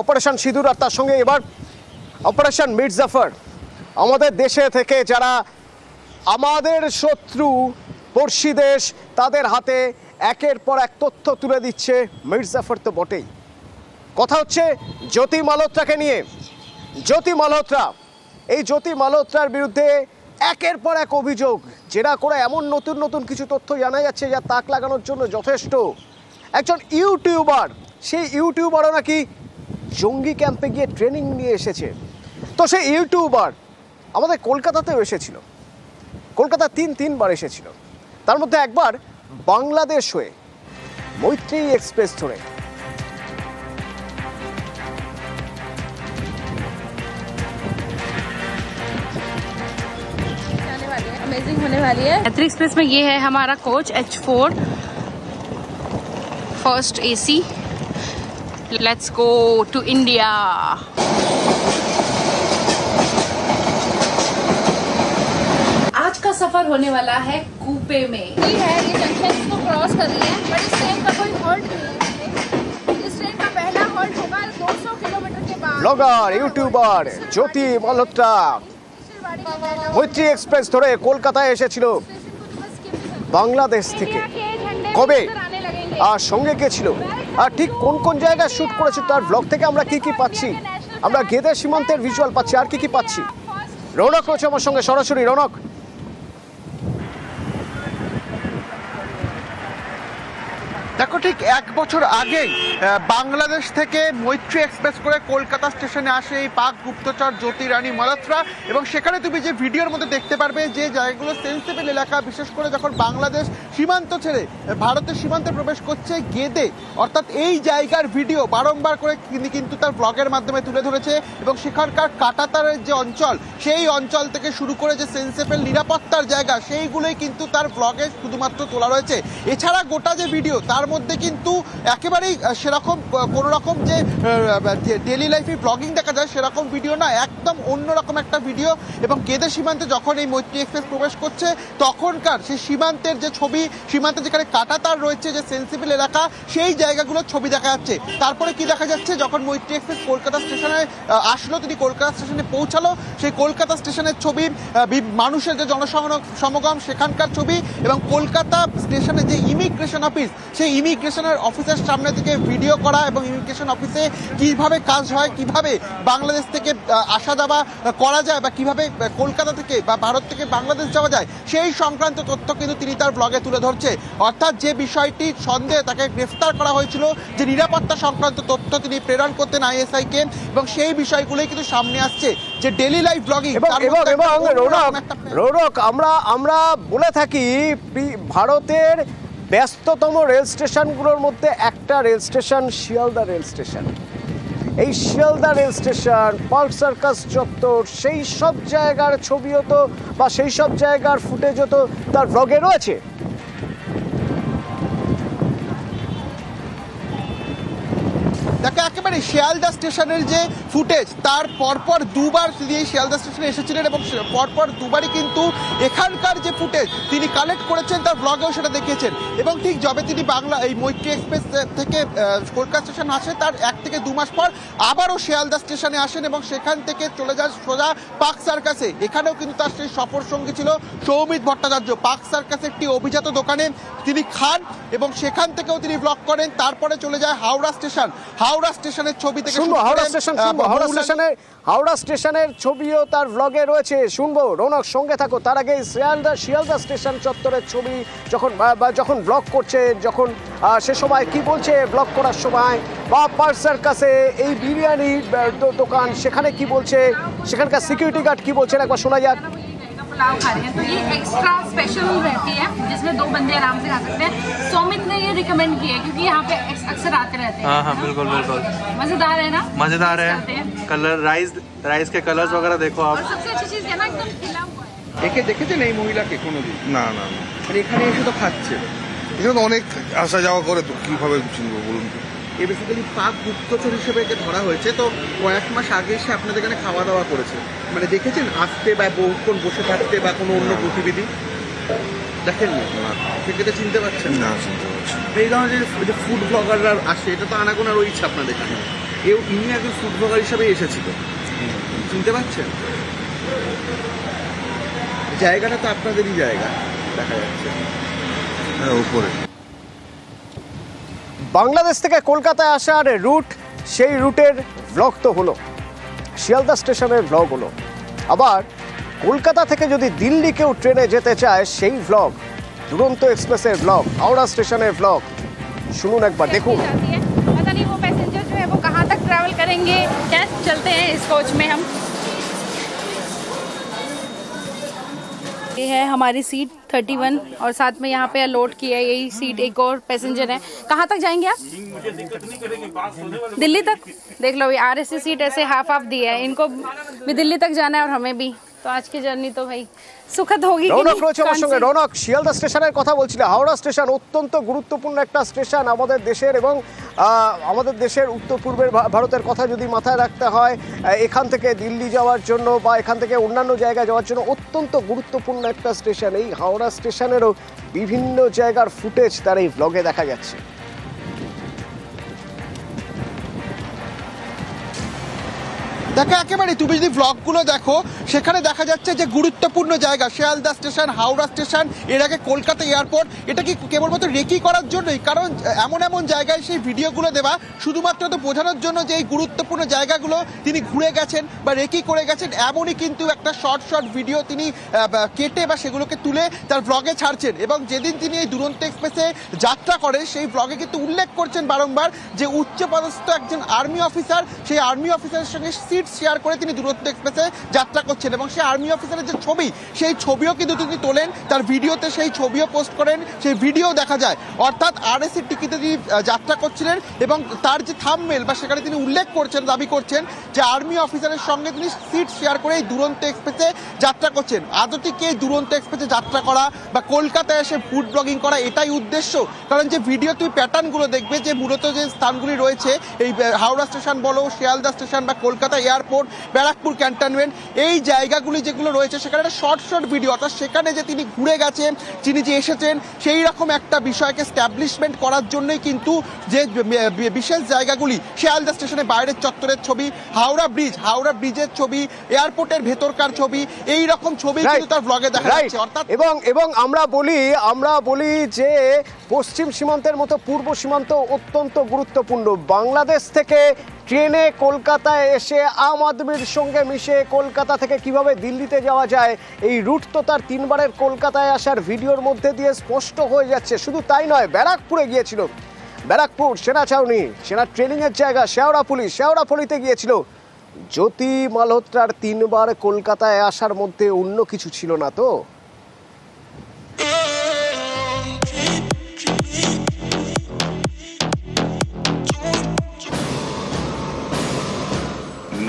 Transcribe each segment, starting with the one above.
Operation সিঁদুর আর তার সঙ্গে এবার অপারেশন মির্জাফর। আমাদের দেশে থেকে যারা আমাদের শত্রু পড়শি দেশ তাদের হাতে একের পর এক তথ্য তুলে দিচ্ছে মির্জাফর তো বটেই। কথা হচ্ছে জ্যোতি মালহোত্রাকে নিয়ে। জ্যোতি মালহোত্রা, এই জ্যোতি মালহোত্রার বিরুদ্ধে একের পর এক অভিযোগ, যেটা করে এমন নতুন নতুন কিছু তথ্য জানা যাচ্ছে যা তাক লাগানোর জন্য যথেষ্ট। একজন ইউটিউবার, সেই ইউটিউবারও নাকি জঙ্গি ক্যাম্পে গিয়ে ট্রেনিং নিয়ে এসেছে। তো সেই ইউটিউবার আমাদের কলকাতাতেও এসেছিল, কলকাতা তিনবার এসেছিল, তার মধ্যে একবার বাংলাদেশ হয়ে মৈত্রী এক্সপ্রেস ধরে। अमेजिंग होने वाली है। मैत्री एक्सप्रेस में ये है हमारा coach H4 first AC। Let's go to India. आज का सफर होने वाला है कूपे में। ये है, ये जंक्शन इसको क्रॉस कर रही है, बट इस ट्रेन का कोई हॉल्ट नहीं है। इस ट्रेन का पहला हॉल्ट होगा 200 किलोमीटर के बाद। ব্লগার ইউটিউবার জ্যোতি মালহোত্রা মৈত্রী এক্সপ্রেস ধরে কলকাতায় এসেছিল বাংলাদেশ থেকে। কবে আর সঙ্গে কে ছিল আর ঠিক কোন কোন জায়গায় শুট করেছে তার ব্লগ থেকে আমরা কি কি পাচ্ছি, আমরা গেদে সীমান্তের ভিজুয়াল পাচ্ছি, আর কি কি পাচ্ছি। রৌনক রয়েছে আমার সঙ্গে সরাসরি। রৌনক, দেখো, ঠিক এক বছর আগেই বাংলাদেশ থেকে মৈত্রী এক্সপ্রেস করে কলকাতা স্টেশনে আসে এই পাক গুপ্তচর জ্যোতি রানী মালহোত্রা, এবং সেখানে তুমি যে ভিডিওর মধ্যে দেখতে পারবে যে জায়গাগুলো সেন্সিবল এলাকা, বিশেষ করে যখন বাংলাদেশ সীমান্ত ছেড়ে ভারতের সীমান্তে প্রবেশ করছে গেদে, অর্থাৎ এই জায়গার ভিডিও বারংবার করে তিনি কিন্তু তার ব্লগের মাধ্যমে তুলে ধরেছে। এবং সেখানকার কাঁটাতারের যে অঞ্চল, সেই অঞ্চল থেকে শুরু করে যে সেন্সিবল নিরাপত্তার জায়গা, সেইগুলোই কিন্তু তার ব্লগে শুধুমাত্র তোলা রয়েছে। এছাড়া গোটা যে ভিডিও তার মধ্যে কিন্তু একেবারেই সেরকম কোনো রকম যে ডেলি লাইফে ব্লগিং দেখা যায় সেরকম ভিডিও না, একদম অন্যরকম একটা ভিডিও। এবং গেদে সীমান্তে যখন এই মৈত্রী এক্সপ্রেস প্রবেশ করছে তখনকার সেই সীমান্তের যে ছবি, সীমান্তে যেখানে কাঁটাতার রয়েছে, যে সেন্সিবল এলাকা, সেই জায়গাগুলোর ছবি দেখা যাচ্ছে। তারপরে কি দেখা যাচ্ছে, যখন মৈত্রী এক্সপ্রেস কলকাতা স্টেশনে আসলো, তিনি কলকাতা স্টেশনে পৌঁছালো, সেই কলকাতা স্টেশনের ছবি, মানুষের যে জনসমাগম সেখানকার ছবি, এবং কলকাতা স্টেশনে যে ইমিগ্রেশন অফিস, সেই ইমিগ্রেশনের অফিসের সামনে থেকে ভিডিও করা, এবং ইমিগ্রেশন অফিসে কিভাবে কাজ হয়, কিভাবে বাংলাদেশ থেকে আসা যাওয়া করা যায়, বা কিভাবে কলকাতা থেকে বা ভারত থেকে বাংলাদেশ যাওয়া যায়, সেই সংক্রান্ত তথ্য কিন্তু তিনি তার ব্লগে তুলে ধরছে। অর্থাৎ যে বিষয়টি সন্দেহে তাকে গ্রেফতার করা হয়েছিল, যে নিরাপত্তা সংক্রান্ত তথ্য তিনি প্রেরণ করতেন ISI কে, এবং সেই বিষয়গুলোই কিন্তু সামনে আসছে। যে ডেলি লাইফ ব্লগিং, রৌনক, আমরা বলে থাকি ভারতের ব্যস্ততম রেল স্টেশনগুলোর মধ্যে একটা rail station Sealdah rail station. এই শিয়ালদা রেল স্টেশন, পার্ক সার্কাস চত্বর, সেই সব জায়গার ছবিও তো বা সেই সব জায়গার ফুটেজও তো তার ব্লগে রয়েছে। দেখো, একেবারে শিয়ালদা স্টেশনের যে ফুটেজ, তার পরপর দুবার তিনি এই শিয়ালদা স্টেশনে এসেছিলেন, এবং পরপর দুবারই কিন্তু এখানকার যে ফুটেজ তিনি কালেক্ট করেছেন, তার ব্লগেও সেটা দেখিয়েছেন। এবং ঠিক যবে তিনি এই মৈত্রী এক্সপ্রেস থেকে কলকাতা স্টেশন আসে, তার 1 থেকে 2 মাস পর আবারও শিয়ালদা স্টেশনে আসেন, এবং সেখান থেকে চলে যান সোজা পার্ক সার্কাসে। এখানেও কিন্তু তার সেই সফর সঙ্গী ছিল সৌমিত ভট্টাচার্য। পার্ক সার্কাসে একটি অভিজাত দোকানে তিনি খান, এবং সেখান থেকেও তিনি ব্লগ করেন। তারপরে চলে যায় হাওড়া স্টেশন। হাওড়া স্টেশনের ছবি থেকে হাওড়া স্টেশনের ছবিও তার ব্লগে রয়েছে, শুনবো। রৌনক, সঙ্গে থাকো। তার আগে শিয়ালদা স্টেশন চত্বরের ছবি যখন ব্লগ করছে, যখন সে সময় কি বলছে ব্লগ করার সময়, বা পার্ক সার্কাসে এই বিরিয়ানি দোকান, সেখানে কি বলছে, সেখানকার সিকিউরিটি গার্ড কি বলছেন, একবার শোনা যাক। पुलाव खा रहे हैं तो ये एक्स्ट्रा स्पेशल रहती है, जिसमें 2 बंदे आराम से खा सकते हैं। सोमित ने ये रिकमेंड किया है क्योंकि यहाँ पे अक्सर आते रहते हैं। हाँ, बिल्कुल बिल्कुल मजेदार है ना, मजेदार है। कलर राइस के कलर्स वगैरह देखो आप। और सबसे अच्छी चीज है ना, एकदम खिला हुआ है। একে দেখেছেন এই মহিলাকে কোনোদিন? না না না, মানে এখানে এসে তো খাচ্ছে, এখানে তো অনেক আসা যাওয়া করে, তো কিভাবে চিনবো বলুন তো। এ বেসিক্যালি পাক গুপ্তচর হিসেবে একে ধরা হয়েছে। তো কয়েক মাস আগে এসে আপনাদের এখানে খাওয়া দাওয়া করেছে, মানে দেখেছেন আসতে বা বহুক্ষণ বসে থাকতে বা কোনো অন্য গতিবিধি দেখেননি? সেক্ষেত্রে চিনতে পারছেন না, চিনতে পারছি। এই ধরনের যে ফুড ব্লগাররা আসে, এটা তো আনাগোনা রয়েছে আপনাদের এখানে। কেউ ইনি একজন ফুড ব্লগার হিসাবে এসেছিল, চিনতে পারছেন? জায়গাটা তো আপনাদেরই জায়গা দেখা যাচ্ছে। হ্যাঁ উপরে। বাংলাদেশ থেকে কলকাতায় আসার রুট, সেই রুটের ব্লগ তো হলো, শিয়ালদা স্টেশনের ব্লগ হলো। আবার কলকাতা থেকে যদি দিল্লি কেউ ট্রেনে যেতে চায় সেই ব্লগ, দুরন্ত এক্সপ্রেসের ব্লগ, হাওড়া স্টেশনের ব্লগ শুনুন একবার, দেখুন। पता नहीं वो पैसेंजर जो है वो कहाँ तक ट्रैवल करेंगे। क्या चलते हैं इस कोच में हम। ये है हमारी सीट 31 और साथ में यहाँ पे अलॉट की है यही सीट, एक और पैसेंजर है। कहाँ तक जाएंगे आप? दिल्ली तक। देख लो ये RSC सीट ऐसे हाफ हाफ दी है, इनको भी दिल्ली तक जाना है और हमें भी। तो आज की जर्नी तो भाई সুখদ হোগি। রৌনক রয়েছে আমার সঙ্গে। রৌনক, শিয়ালদা স্টেশনের কথা বলছিলে। হাওড়া স্টেশন অত্যন্ত গুরুত্বপূর্ণ একটা স্টেশন আমাদের দেশের, এবং আমাদের দেশের উত্তর পূর্বের ভারতের কথা যদি মাথায় রাখতে হয়, এখান থেকে দিল্লি যাওয়ার জন্য বা এখান থেকে অন্যান্য জায়গায় যাওয়ার জন্য অত্যন্ত গুরুত্বপূর্ণ একটা স্টেশন। এই হাওড়া স্টেশনেরও বিভিন্ন জায়গার ফুটেজ তার এই ব্লগে দেখা যাচ্ছে। দেখো একেবারে তুমি যদি ব্লগগুলো দেখো সেখানে দেখা যাচ্ছে যে গুরুত্বপূর্ণ জায়গা শিয়ালদা স্টেশন, হাওড়া স্টেশন, এর আগে কলকাতা এয়ারপোর্ট। এটা কি কেবলমাত্র রেকি করার জন্যই? কারণ এমন এমন জায়গায় সেই ভিডিওগুলো দেওয়া শুধুমাত্র তো বোঝানোর জন্য যে এই গুরুত্বপূর্ণ জায়গাগুলো তিনি ঘুরে গেছেন বা রেকি করে গেছেন, এমনই কিন্তু একটা শর্ট ভিডিও তিনি কেটে বা সেগুলোকে তুলে তার ব্লগে ছাড়ছেন। এবং যেদিন তিনি এই দুরন্ত এক্সপ্রেসে যাত্রা করেন সেই ব্লগে কিন্তু উল্লেখ করছেন বারংবার যে উচ্চপদস্থ একজন আর্মি অফিসার, সেই আর্মি অফিসারের সঙ্গে সিট শেয়ার করে তিনি দুরন্ত এক্সপ্রেসে যাত্রা করছেন। এবং সেই আর্মি অফিসারের যে ছবি, সেই ছবিও কিন্তু তিনি তোলেন, তার ভিডিওতে সেই ছবিও পোস্ট করেন, সেই ভিডিও দেখা যায়। অর্থাৎ RSC টিকিটে তিনি যাত্রা করছিলেন এবং তার যে থাম্বনেল বা সেখানে তিনি উল্লেখ করছেন, দাবি করছেন যে আর্মি অফিসারের সঙ্গে তিনি সিট শেয়ার করে এই দুরন্ত এক্সপ্রেসে যাত্রা করছেন। আদতে কি এই দুরন্ত এক্সপ্রেসে যাত্রা করা বা কলকাতায় এসে ফুড ব্লগিং করা এটাই উদ্দেশ্য? কারণ যে ভিডিও তুমি প্যাটার্নগুলো দেখবে যে মূলত যে স্থানগুলি রয়েছে, এই হাওড়া স্টেশন বলো, শিয়ালদা স্টেশন বা কলকাতা এয়ারপোর্ট, ব্যারাকপুর ক্যান্টনমেন্ট, এই জায়গাগুলি যেগুলো রয়েছে সেখানে একটা শর্ট ভিডিও, অর্থাৎ সেখানে যে তিনি ঘুরে গেছেন, তিনি যে এসেছেন, সেই রকম একটা বিষয়কে স্ট্যাবলিশমেন্ট করার জন্যই কিন্তু যে বিশেষ জায়গাগুলি, শিয়ালদা স্টেশনের বাইরের চত্বরের ছবি, হাওড়া ব্রিজের ছবি, এয়ারপোর্টের ভেতরকার ছবি, এই রকম ছবি কিন্তু তার ব্লগে দেখা যাচ্ছে। অর্থাৎ এবং আমরা বলি যে পশ্চিম সীমান্তের মতো পূর্ব সীমান্ত অত্যন্ত গুরুত্বপূর্ণ। বাংলাদেশ থেকে ট্রেনে কলকাতায় এসে আম আদমির সঙ্গে মিশে কলকাতা থেকে কিভাবে দিল্লিতে যাওয়া যায়, এই রুট তো তার 3 বারের কলকাতায় আসার ভিডিওর মধ্যে দিয়ে স্পষ্ট হয়ে যাচ্ছে। শুধু তাই নয়, ব্যারাকপুরে গিয়েছিল, ব্যারাকপুর সেনা ছাউনি, সেনা ট্রেনিংয়ের জায়গা, শেওড়াফুলিতে গিয়েছিল। জ্যোতি মালহোত্রার 3 বার কলকাতায় আসার মধ্যে অন্য কিছু ছিল না তো?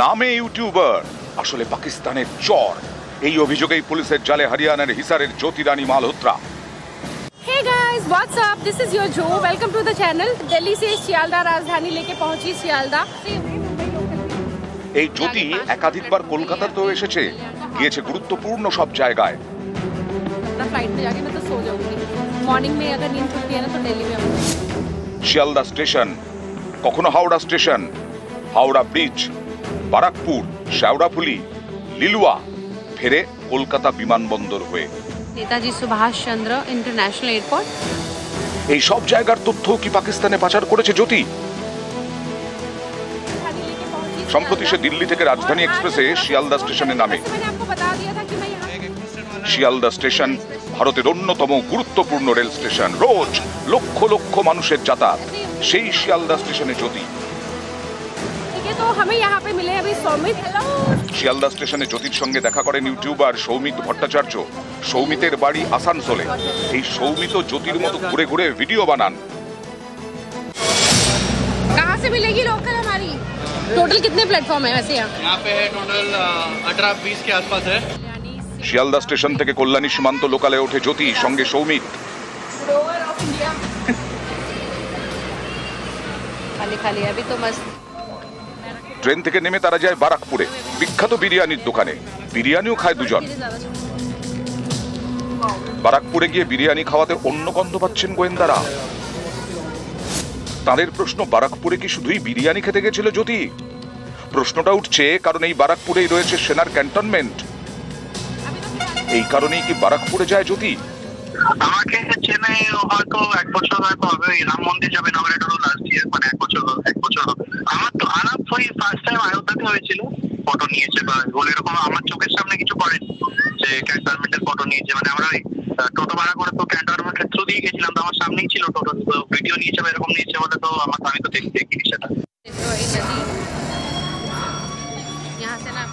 নামে ইউটিউবার, আসলে পাকিস্তানের চর। এই অভিযোগেই পুলিশের জালে হরিয়ানার হিসারের জ্যোতি রানী Malhotra. Hey guys, what's up? This is your Joe. Welcome to the channel. Delhi से शियालदा राजधानी लेके पहुंची शियालदा। এই জ্যোতি একাধিকবার কলকাতাতেও এসেছে, গিয়েছে গুরুত্বপূর্ণ সব জায়গায়। फ्लाइट में जाके मैं तो सो जाऊंगी। मॉर्निंग में अगर नींद खुलती है ना तो दिल्ली में आऊंगी। শিয়ালদা স্টেশন, কখনো হাওড়া স্টেশন, হাওড়া ব্রিজ, বারাকপুর, শেওড়াফুলি, লিলুয়া, ফেরে কলকাতা বিমানবন্দর হয়ে नेताजी सुभाष चंद्र इंटरनेशनल एयरपोर्ट। এই সব জায়গার তথ্য কি পাকিস্তানে পাচার করেছে জ্যোতি? সম্প্রতি সে দিল্লি থেকে রাজধানী এক্সপ্রেসে শিয়ালদা স্টেশনে নামে। শিয়ালদা স্টেশন ভারতের অন্যতম গুরুত্বপূর্ণ রেল স্টেশন, রোজ লক্ষ লক্ষ মানুষের যাতায়াত। সেই শিয়ালদা স্টেশনে জ্যোতি। শিয়ালদা স্টেশনে জ্যোতির সঙ্গে দেখা করেন ইউটিউবার সৌমিত ভট্টাচার্য। সৌমিতের বাড়ি আসানসোলে। এই সৌমিত জ্যোতির মতো ঘুরে ঘুরে ভিডিও বানান। कहाँ से मिलेगी लोकल हमारी? टोटल कितने प्लेटफॉर्म है वैसे यहाँ पे? है टोटल 18-20 के आसपास है। শিয়ালদা স্টেশন থেকে কল্যাণী সীমান্ত লোকালে ওঠে জ্যোতি, সঙ্গে সৌমিত। खाली अभी तो मस्त। ট্রেন থেকে নেমে তারা যায় বারাকপুরে, বিখ্যাত বিরিয়ানির দোকানে। বিরিয়ানিও খায় দুজন। বারাকপুরে গিয়ে বিরিয়ানি খাওয়াতে অন্য গন্ধ পাচ্ছেন গোয়েন্দারা। তাদের প্রশ্ন, বারাকপুরে কি শুধুই বিরিয়ানি খেতে গেছিল জ্যোতি? প্রশ্নটা উঠছে কারণ এই বারাকপুরেই রয়েছে সেনার ক্যান্টনমেন্ট। এই কারণেই কি বারাকপুরে যায় জ্যোতি? আমাকে চেনে হয়তো 1 বছর হয়তো হবে। রাম মন্দির যাবে ইনঅগ্রেটর লাস্ট ইয়ার, মানে 1 বছর হবে। আমার তো আলাপ ওই ফার্স্ট টাইম আয়োধ্যাতে হয়েছিল, ফটো নিয়েছে বা বলে এরকম আমার চোখের সামনে কিছু করেনি যে ক্যান্টনমেন্টের ফটো নিয়েছে। মানে আমরা ওই টোটো ভাড়া করে তো ক্যান্টনমেন্টের থ্রু দিয়ে গেছিলাম, তো আমার সামনেই ছিল টোটো, ভিডিও নিয়েছে বা এরকম নিয়েছে বলে তো আমি তো দেখিনি সেটা।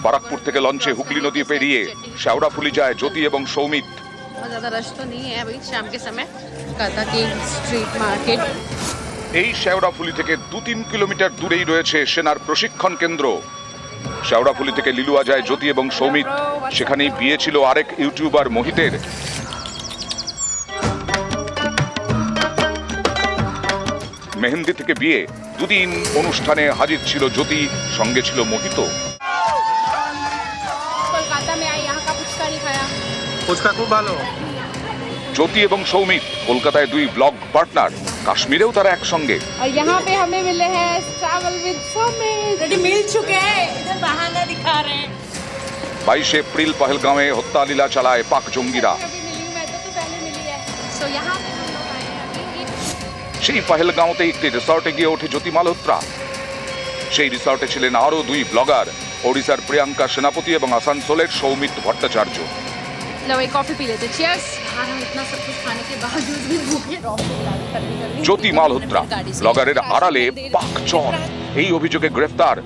বারাকপুর থেকে লঞ্চে হুগলি নদী পেরিয়ে শেওড়াফুলি যায় জ্যোতি এবং সৌমিত। बहुत ज़्यादा रश तो नहीं है अभी शाम के समय। काता की स्ट्रीट मार्केट। এই শেওড়াফুলি থেকে 2-3 কিলোমিটার দূরেই রয়েছে সেনার প্রশিক্ষণ কেন্দ্র। শেওড়াফুলি থেকে লিলুয়া যায় জ্যোতি এবং সৌমিত। সেখানেই বিয়ে ছিল আরেক ইউটিউবার মোহিতের। মেহেন্দি থেকে বিয়ে, 2 দিন অনুষ্ঠানে হাজির ছিল জ্যোতি, সঙ্গে ছিল মোহিত। कोलकाता में आई, यहाँ का पुचका नहीं खाया। ফুচকা খুব ভালো। জ্যোতি এবং সৌমিত কলকাতায় 2 ব্লগ পার্টনার, কাশ্মীরেও তারা একসঙ্গে। और यहाँ पे हमें मिले हैं ट्रैवल विद सौमित। मिल चुके हैं, इधर बहाना दिखा रहे हैं। 22 এপ্রিল পহেলগাঁওয়ে হত্যা লীলা চালায় পাক জঙ্গিরা। अभी मिली हूँ मैं, तो पहले मिली है। सो यहाँ पे हम लोग आए हैं अभी। সেই পহেলগাঁওতে একটি রিসর্টে গিয়ে ওঠে জ্যোতি মালহোত্রা। সেই রিসর্টে ছিলেন আরো 2 ব্লগার, ওড়িশার প্রিয়াঙ্কা সেনাপতি এবং আসানসোলের সৌমিত ভট্টাচার্য। लो एक कॉफी पी लेते। चीयर्स। खाना इतना सब कुछ खाने के बावजूद भी भूखे। জ্যোতি মালহোত্রা ব্লগারের আড়ালে পাক চর, এই অভিযোগে গ্রেফতার।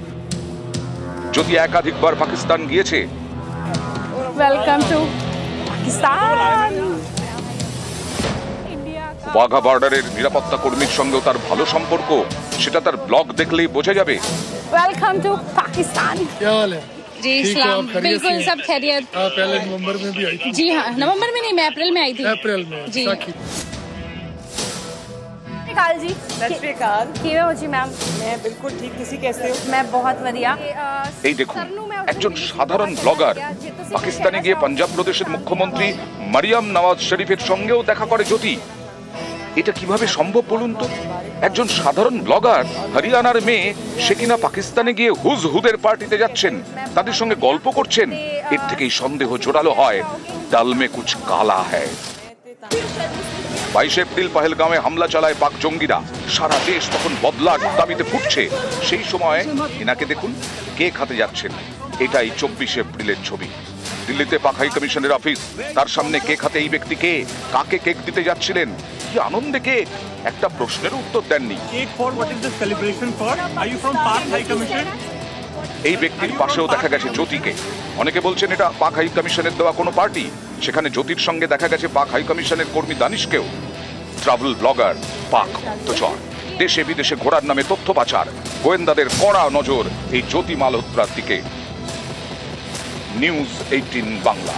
জ্যোতি একাধিকবার পাকিস্তান গিয়েছে। Welcome to Pakistan. ওয়াঘা বর্ডারের নিরাপত্তা কর্মীর সঙ্গেও তার ভালো সম্পর্ক, সেটা তার ব্লগ দেখলেই বোঝা যাবে। Welcome to Pakistan. क्या हाल है? जी इस्लाम बिल्कुल सब खैरियत। पहले नवंबर में भी आई थी। जी हाँ, नवंबर में नहीं, मैं अप्रैल में आई थी। अप्रैल में जी। साखी। काल जी सतश्रीकाल। किवे हो जी मैम? मैं बिल्कुल ठीक, किसी कैसे हो? मैं बहुत बढ़िया। এই দেখুন, একজন সাধারণ ব্লগার পাকিস্তানে গিয়ে পাঞ্জাব প্রদেশের মুখ্যমন্ত্রী মারিয়াম নওয়াজ শরীফের সঙ্গেও দেখা করে জ্যোতি। এটা কিভাবে সম্ভব বলুন তো? একজন সাধারণ ব্লগার, হরিয়ানার মেয়ে, সে কিনা পাকিস্তানে গিয়ে হুজহুদের পার্টিতে যাচ্ছেন, তাদের সঙ্গে গল্প করছেন। এর থেকেই সন্দেহ জোরালো হয়, ডাল মে কুছ কালা হ্যায়। 22 এপ্রিল পহেলগাঁওয়ে হামলা চালায় পাক জঙ্গিরা। সারা দেশ তখন বদলার দাবিতে ফুটছে। সেই সময় এনাকে দেখুন, কেক হাতে যাচ্ছেন। এটাই 24 এপ্রিলের ছবি। দিল্লিতে পাক হাই কমিশনের অফিস, তার সামনে কেক হাতে এই ব্যক্তি কে, কাকে কেক দিতে যাচ্ছিলেন, কি আনন্দে কেক, একটা প্রশ্নের উত্তর দেননি। Cake for what is this celebration for? Are you from Pak high commission? এই ব্যক্তির পাশেও দেখা গেছে জ্যোতিকে। অনেকে বলছেন এটা পাক হাই কমিশনের দেওয়া কোনো পার্টি। সেখানে জ্যোতির সঙ্গে দেখা গেছে পাক হাই কমিশনের কর্মী দানিশকেও। ট্রাভেল ব্লগার, পাক গুপ্তচর, দেশে বিদেশে ঘোরার নামে তথ্য পাচার, গোয়েন্দাদের কড়া নজর এই জ্যোতি মালহোত্রার দিকে। নিউজ 18 বাংলা।